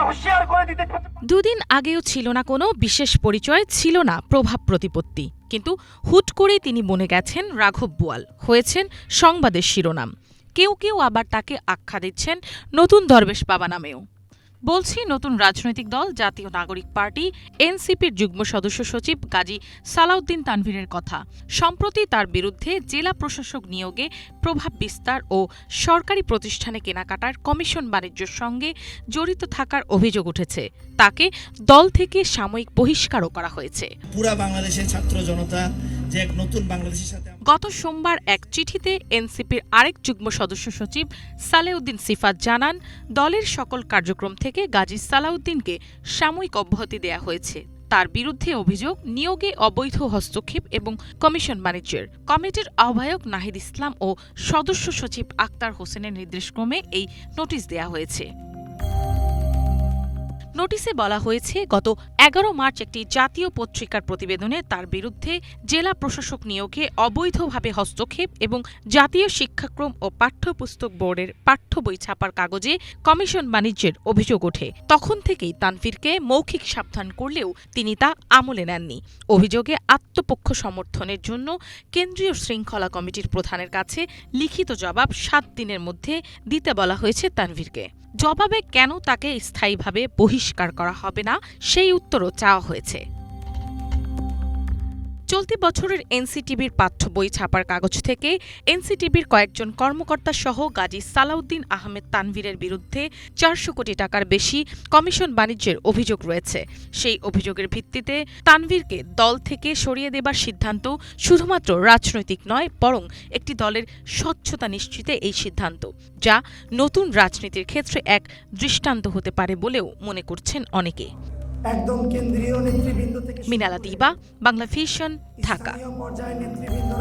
হুঁশিয়ার করে দিতে। দুদিন আগেও ছিল না কোনো বিশেষ পরিচয়, ছিল না প্রভাব প্রতিপত্তি, কিন্তু হুট করে তিনি বনে গেছেন রাঘব বোয়াল, হয়েছেন সংবাদের শিরোনাম। কেউ কেউ আবার তাকে আখ্যা দিচ্ছেন নতুন দরবেশ বাবা নামেও। বলছি নতুন রাজনৈতিক দল জাতীয় নাগরিক পার্টি এনসিপির যুগ্ম সদস্য সচিব গাজী সালাউদ্দিন তানভীরের কথা। সম্প্রতি তার বিরুদ্ধে জেলা প্রশাসক নিয়োগে, প্রভাব বিস্তার ও সরকারি প্রতিষ্ঠানে কেনাকাটার কমিশন বাণিজ্যের সঙ্গে জড়িত থাকার অভিযোগ উঠেছে। তাকে দল থেকে সাময়িক বহিষ্কারও করা হয়েছে। পুরা বাংলাদেশের ছাত্র জনতা যে এক নতুন বাংলাদেশের সাথে। গত সোমবার এক চিঠিতে এনসিপির আরেক যুগ্ম সদস্য সচিব সালেউদ্দিন সিফাত জানান, দলের সকল কার্যক্রম থেকে গাজী সালাউদ্দিনকে সাময়িক অব্যাহতি দেয়া হয়েছে। তার বিরুদ্ধে অভিযোগ নিয়োগে অবৈধ হস্তক্ষেপ এবং কমিশন বাণিজ্যের। কমিটির আহ্বায়ক নাহিদ ইসলাম ও সদস্য সচিব আক্তার হোসেনের নির্দেশক্রমে এই নোটিশ দেয়া হয়েছে। নোটিশে বলা হয়েছে, গত 11 মার্চ একটি জাতীয় পত্রিকার প্রতিবেদনে তার বিরুদ্ধে জেলা প্রশাসক নিয়োগে অবৈধভাবে হস্তক্ষেপ এবং জাতীয় শিক্ষাক্রম ও পাঠ্যপুস্তক বোর্ডের পাঠ্য বই ছাপার কাগজে কমিশন বাণিজ্যের অভিযোগ ওঠে। তখন থেকেই তানভীরকে মৌখিক সাবধান করলেও তিনি তা আমলে নেননি। অভিযোগে আত্মপক্ষ সমর্থনের জন্য কেন্দ্রীয় শৃঙ্খলা কমিটির প্রধানের কাছে লিখিত জবাব 7 দিনের মধ্যে দিতে বলা হয়েছে তানভীরকে। জবাবে কেন তাকে স্থায়ীভাবে বহিষ্কার করা হবে না সেই উত্তরও চাওয়া হয়েছে। চলতি বছরের এনসিটিবির পাঠ্য বই ছাপার কাগজ থেকে এনসিটিবির কয়েকজন কর্মকর্তা সহ গাজী সালাউদ্দিন আহমেদ তানভীরের বিরুদ্ধে 400 কোটি টাকার বেশি কমিশন বাণিজ্যের অভিযোগ রয়েছে। সেই অভিযোগের ভিত্তিতে তানভীরকে দল থেকে সরিয়ে দেবার সিদ্ধান্ত শুধুমাত্র রাজনৈতিক নয়, বরং একটি দলের স্বচ্ছতা নিশ্চিতে এই সিদ্ধান্ত, যা নতুন রাজনীতির ক্ষেত্রে এক দৃষ্টান্ত হতে পারে বলেও মনে করছেন অনেকে। একদম কেন্দ্রীয় নেতৃবৃন্দ থেকে মিনালা দিবা, বাংলা ভিশন, ঢাকা। পর্যায়ের নেতৃবৃন্দ